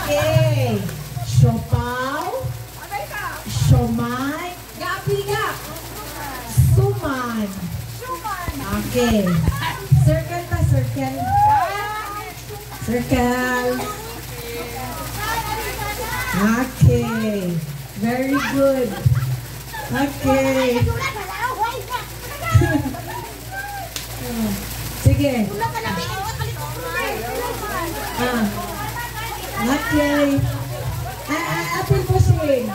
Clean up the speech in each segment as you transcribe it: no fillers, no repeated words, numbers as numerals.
Okay. Siopaw. Siomay. Suman. Okay. Circle pa, circle. Circle. Okay. Very good. Okay. Sige. Okay. Apil po siya.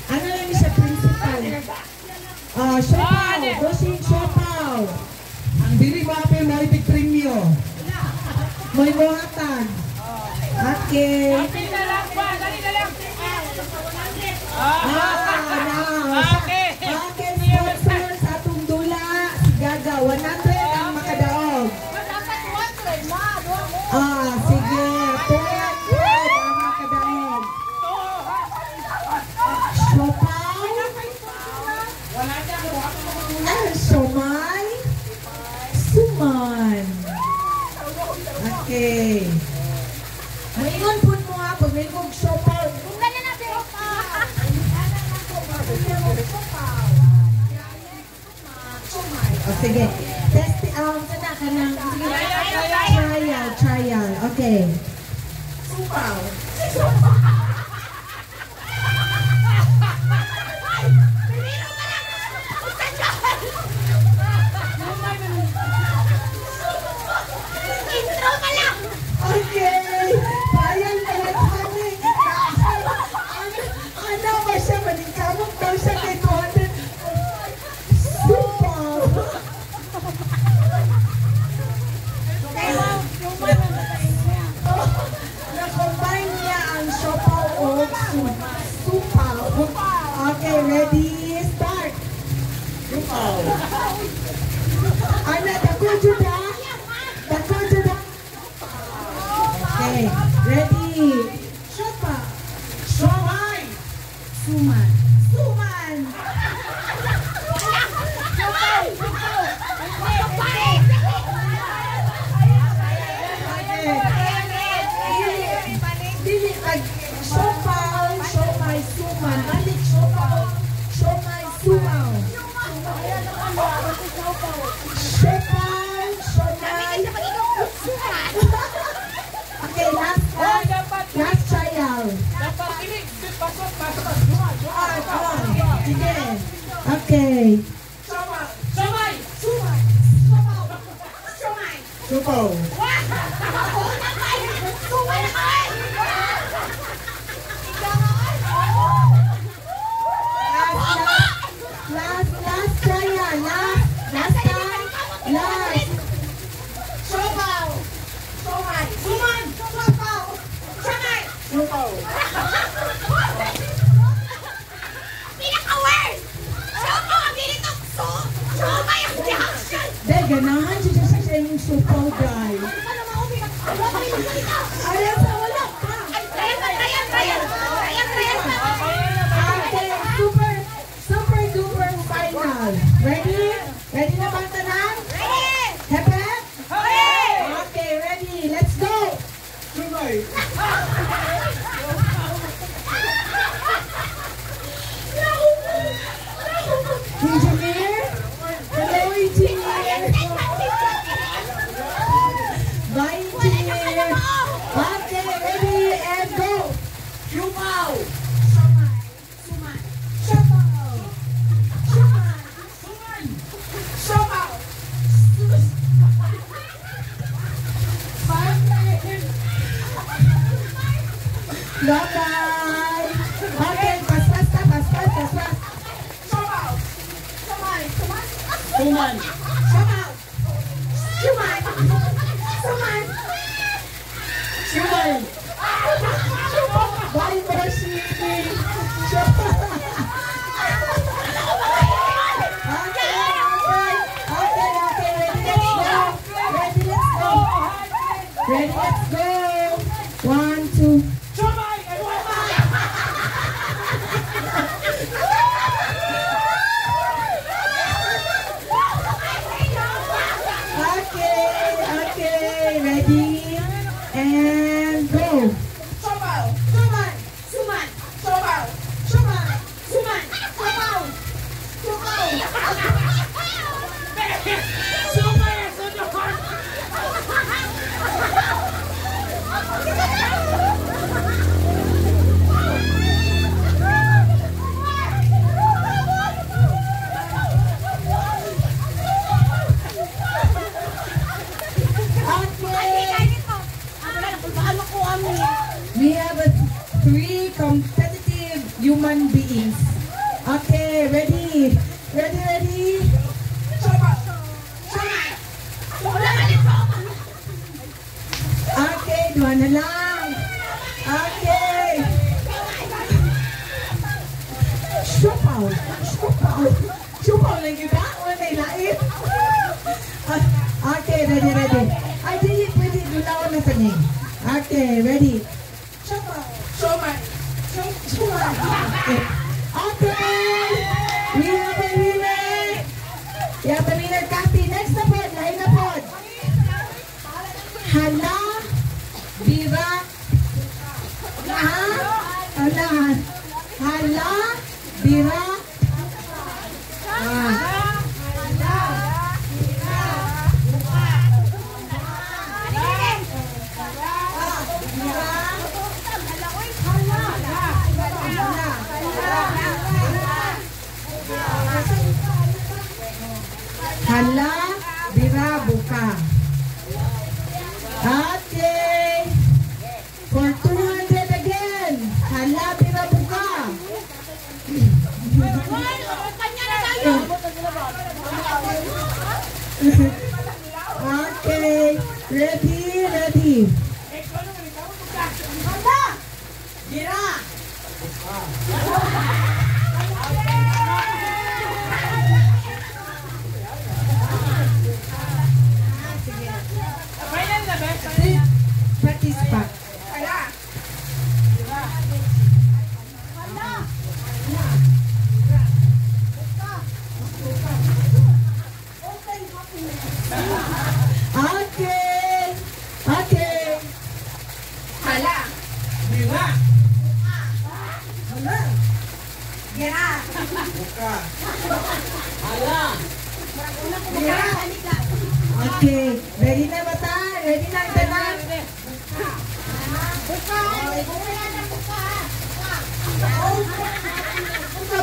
Ano lang siya, principal? Siopaw. Dosing siopaw. Ang diri mo apil mo ipig premyo. May buhatan. Okay. Apil na lang pa, dali na lang. Okay. Okay, sponsor sa atong dula. Si Gaga, 100 ang makadaog. Sige. 200 ang makadaog. Siopaw. Siomay. Suman. Okay. Maingon po mo ha, pag may kong siopaw. Sige. Test, ka ng trial. Okay. Supaw. Okay. Trial pala kami. Ano ba siya? Maninkamot daw siya kay 200. Supaw. Na-combine niya ang siopaw o supaw. Okay, ready? Start! Supaw. Ana, dako juda? Dako juda? Okay, ready? Siopaw. Siomay. Suman. Suman. Siopaw, siomay, suman. Balik, siopaw, siomay, sumaw. Siopaw, siomay. Okay, last trial. Sige. Okay. Supaw. Last trial. Last time. Last. Siopaw. Siomay. Suman. Siopaw. Siomay. Supaw. Dahil ganahan siya sa inyong supaw, guys. Ayaw sa wala pa. Okay, super duper final. Ready? Ready na bang tanan? Happy? Okay, ready. Let's go. Engineer? Hello, engineer. Bye, engineer. Okay, ready and go. Siopaw. Suman. Siopaw. Suman. Siopaw. Bye-bye. Okay, pas-pas. Siopaw. Suman. Siopaw. Suman. Suman. Bye, Bashir. Ready, let's go. 1, 2. Okay, ready, and and go. Sobaw. Suman. Suman. Sobaw. Suman. Suman. Sobaw. Sumaw. Sumay ang sunod. We have three competitive human beings. Okay, ready? Ready? Sobaw. Okay, dua na lang. Okay. Supaw. Supaw lang kita. Wala ilain. Okay, ready. Ay, di, pwede gulawan na sa niya. Okay, ready. Somay. Okay. We have a winner. We have a winner, Kathy. Next na po. Lain na po. Hala. Bira. Hala. Bira. Hala, bira, buka. Okay. For 200 again. Hala, bira, buka. Okay. Ready. Bira. Final na ba? Practice pa. Kaya. Okay. Hala. Bira. Gira. Buka. Okay. Ready na ba ta? Ready na ang tanan?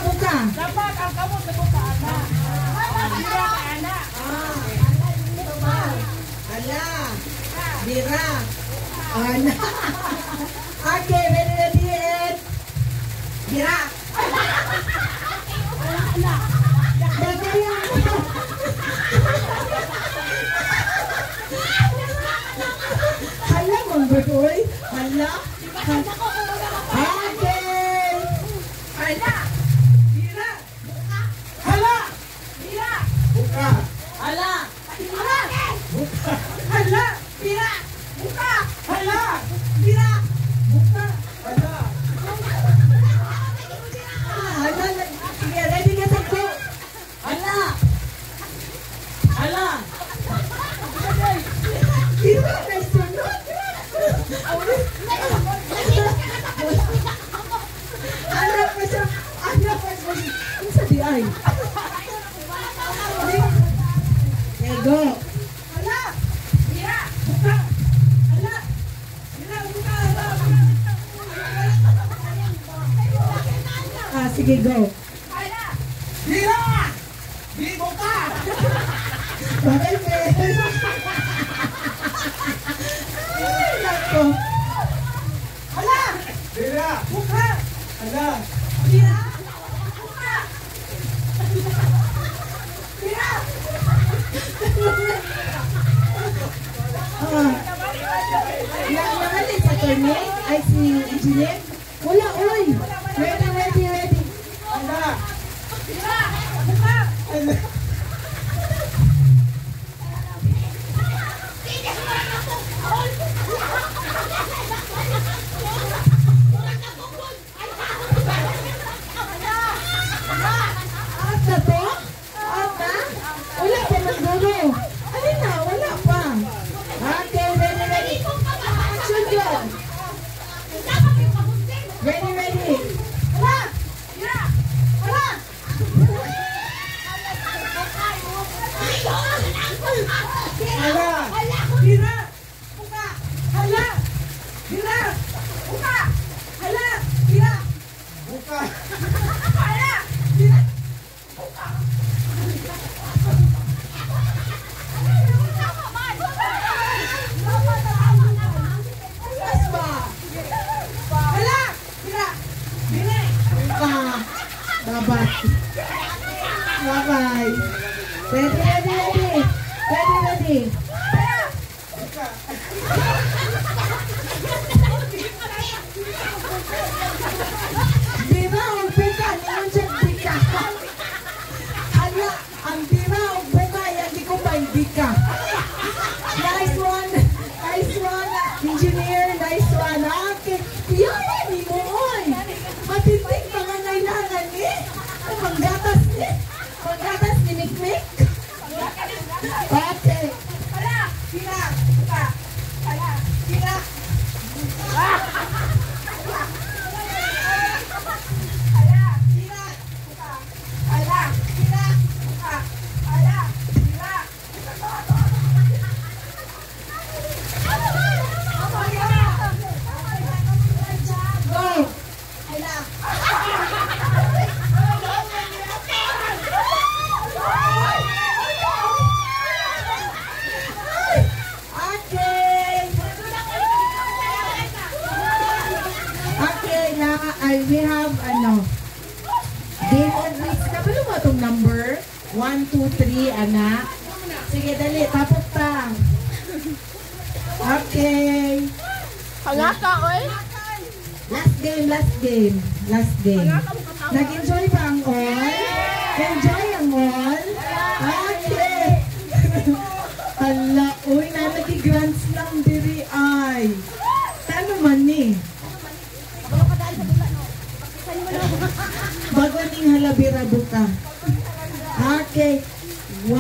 Buka. Dapat ang kamot sa bukaan na. Gira ka, ana. Ala. Bira. Ana. Okay. Ready and Gira. Bagayan. Hala, manggoy. Hala. Okay. Hala. Gira. Hala. Gira. Buka. Hala. Hala. Gira. Buka. Hala. Gira. Buka. Hala. Hala. Sige, ready ka sa ko. Hala. Hala. Diba may sunod? Anak pa siya. Ano sa di ay? Okay, go. Hala. Gira. Buka. Hala. Gira. Buka. Sige, go. Hala. Bira. Buka. Bakit eh? Ay, nako. Hala. Bira. Buka. Hala. Gira. Buka. Gira. Nangalit sa tournament ay si Engineer. Wala, oy. Ready. Hala. Gira. Buka. Hala. Ata to? Ata? Wala pa magdulo. Alin na, wala pa. Okay, ready. Action yun. Nice one. Okay. Kuya, ni mo, oy. Matinding mga kailangan eh. Panggatas eh. Panggatas ni Mikmik. Okay. Hala! Sila. Sila. Hala! Sila. Hala! Sila. Hala! Sila. Hala! Sila! Go. Sila. Okay. Okay, na we have game on weeks. Kabalo mo itong number? 1, 2, 3, anak. Sige, dali. Tapos pa. Okay. Hangaka, oy! Last game, last game. Last game. Nag-enjoy ba ang all? Enjoy ang all? Okay. Hala, uy, na nag-grand slam diri ay. Tano man ni? Bago ning halabira buka. Okay. 1,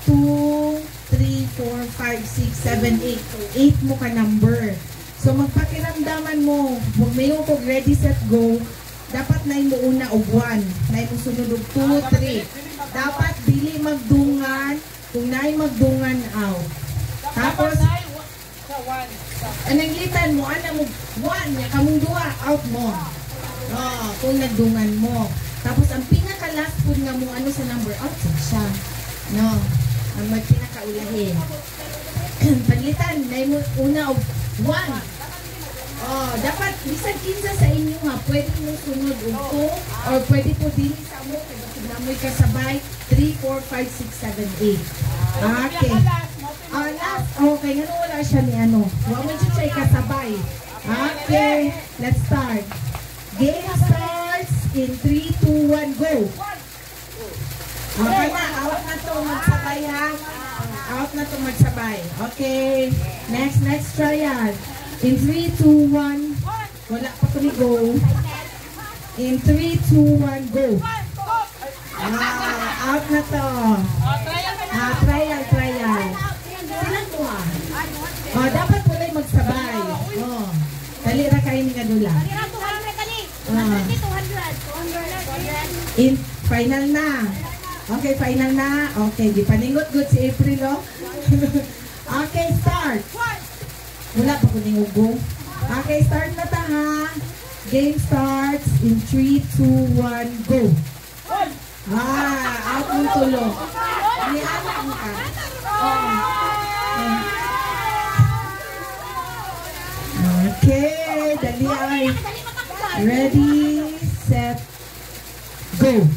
2, 3, 4, 5, 6, 7, 8. 8 mo ka number. So magpakiramdaman mo, huwag mayo kog ready, set, go. Dapat na mo una og 1. Na mo sunod og 2, 3. Dapat dili magdungan. Kung naay magdungan out. Tapos, anang litan mo, ana mo, 1, niya kamong 2, out mo. Oh, kung nagdungan mo. Tapos, ang pinaka-last po nga mo, ano sa number, out siya. No, ang magpinakaulahin. Palitan, naay mo una og 1. Oh, dapat, bisan kinsa sa inyo nga, pwede mo sunod og 2, or pwede po dili sa mo, kaya namoy kasabay, 3, 4, 5, 6, 7, 8. Okay. Last. Okay, nga wala siya ni ano. Huwag mo siya kasabay. Okay, let's start. Game starts in 3, 2, 1, go. Okay na, out na to magsabay ha. Out na to magsabay. Okay, next trial. In 3, 2, 1, wala pa to ni go. In 3, 2, 1, go. Out na to. Trial. Silang mo ha. Dapat wala'y magsabay. Dali ra kayo ni Kadula. In final na. Okay, final na. Okay, di paningot good si April, oh. Okay, start. Wala pa kuning ugo. Okay, start na ta ha. Game starts in 3, 2, 1, go. Out mo tulo. Ni anak mo ka. Okay, dali ay. Ready, set, go.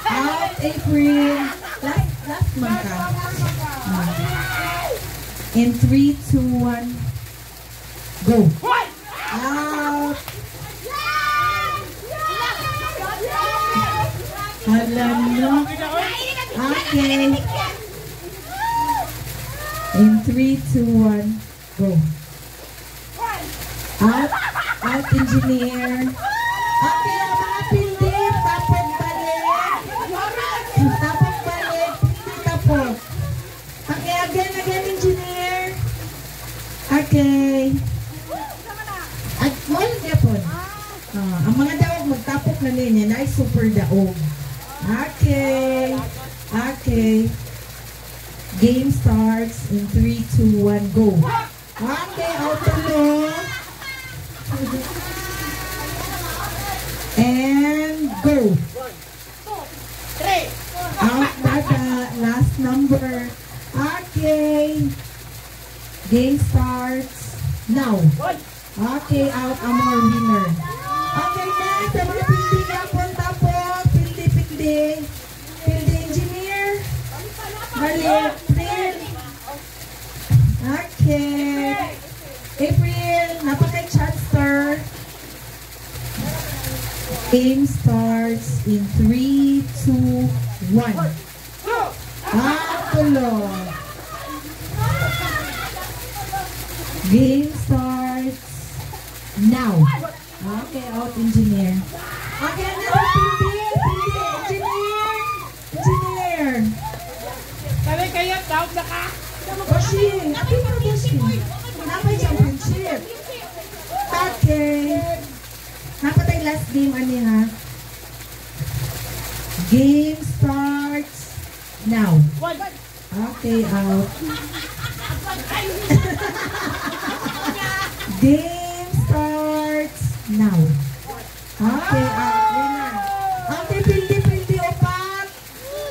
Out, April. Last man ka. In 3, 2, 1, go. Out. Alam nyo. Okay. In 3, 2, 1, go. Out, engineer. Okay, ang mga pindip, tapos balik. Tapos balik, tapos. Okay, again, engineer. Okay. At mo yung yapon. Ang mga daog magtapok na niya na ay super daog. Okay. Game starts in 3, 2, 1, go. Okay, out tulo. And go. 1, 2, 3. Out na the last number. Okay. Game starts now. Okay, out ang mga winner. Okay, next. Ang mga pildi nga po tapos. Pildi. Pildi engineer. Balik. Okay. April, napaka-chancer. Game starts in 3, 2, 1. Tulo. Game starts now. Okay, out engineer. Okay, another pindi. Engineer. Kali kayo, down na ka. Boshing, apa yung boshing? Napay championship. Okay. Napatay last game, ani ha? Game starts now. Okay, out. Game starts now. Okay, out. Winner. Okay, pildi, opat.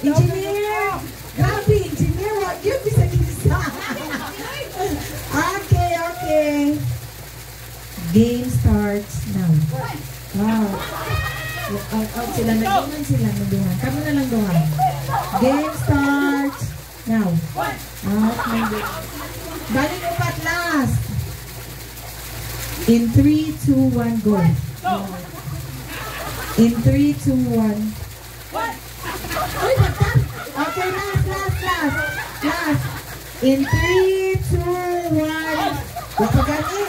Engineer. Grabe, engineer. Wag yun, bisa gisa. Okay. Game starts now. Wow. Out sila. Nagdungan. Kami na lang dungan. Game starts now. Out. Balik upat last. In 3, 2, 1, go. In 3, 2, 1. Okay, last. In 3, 2, 1. Wapagani.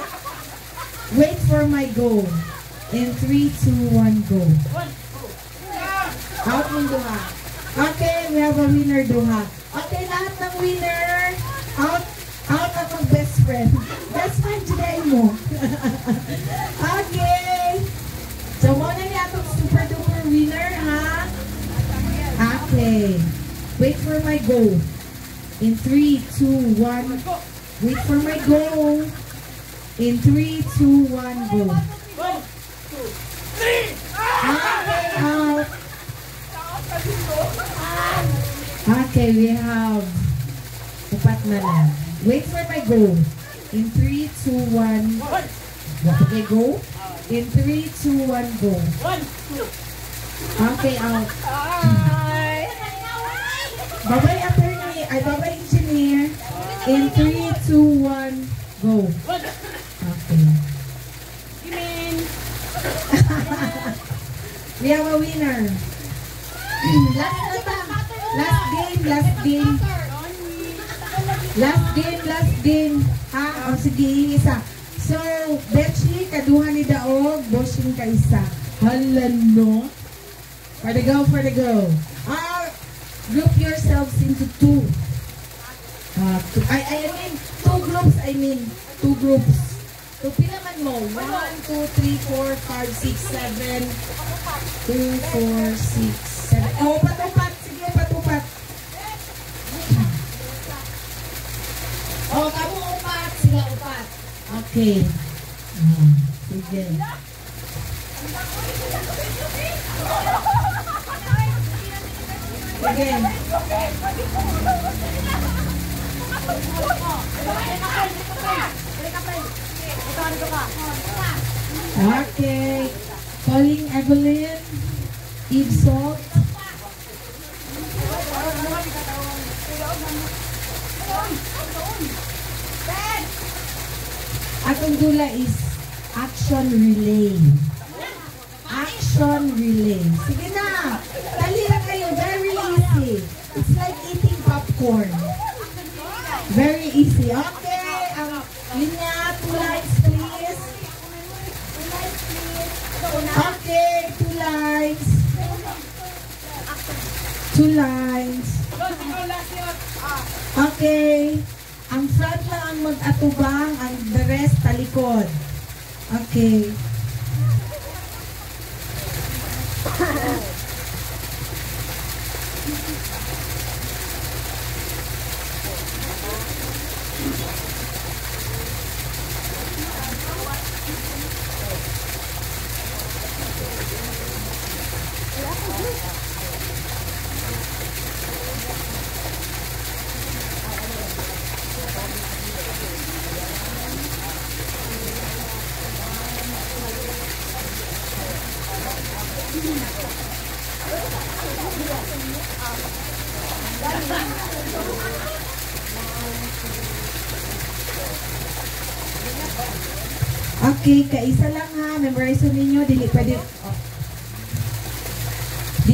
Wait for my go. In 3, 2, 1, go. Out ng duha. Okay, we have a winner duha. Okay, lahat ng winner. Out ang best friend. Best friend today mo. Okay. So, muna niya itong super duper winner, ha? Okay. Wait for my go. In 3, 2, 1. Wait for my go. In 3, 2, 1, go. 3! Okay, out. Okay, we have upat na lang. Wait for my go. In 3, 2, 1. Okay, go. In 3, 2, 1, go. 1, 2. Okay, out. Bye-bye, attorney. Ay, bye-bye, engineer. In 3, 2, 1, go. Okay. We have a winner. Last game. O sige, isa. So, Betchy, kaduha ni Daog, Boshing ka isa. Hala, no? For the go. Group yourselves into two. Two groups. So, pila man mo? 1, 2, 3, 4, 5, 6, 7. 2, 4, 6, 7. Oh, upat. Sige, upat. Oh, kamu upat. Sila upat. Okay. Sige. Again. Okay. Calling Evelyn. Eve Salt. Atong dula is action relay. Sige na. Dali lang kayo. Very easy. It's like eating popcorn. Very easy. Okay. Ang linya, 2 lines please. Okay, 2 lines. 2 lines. Okay. Ang front lang ang mag-atubang, ang the rest talikod. Okay. Okay, kaisa lang ha. Memorize ninyo, di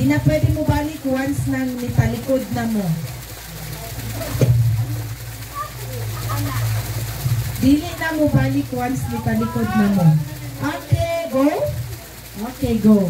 na pwede mo balik once nang nitalikod na mo. Dili na mo balik once ni talikod na mo. Okay, go. Okay, go.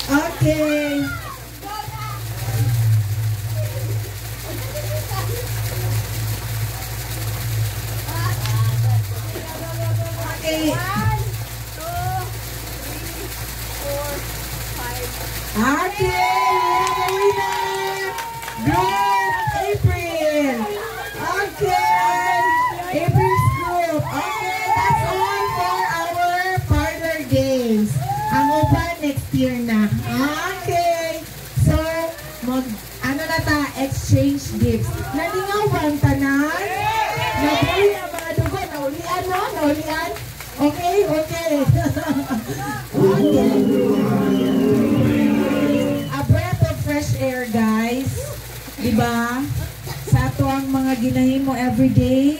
Okay. Okay. 1, 2, 3, 4, 5. Okay, we have a winner! Group April! Okay! April's group! Okay, that's all for our parlor games. Ang uban next year na. Okay! So, ano na ta? Exchange gifts. Nalingaw ba ang tanan? Nabuhi ang mga dugo. Naulian, no? Naulian? Okay, okay. Okay. A breath of fresh air, guys. Diba? Sa ato ang mga ginahimo everyday.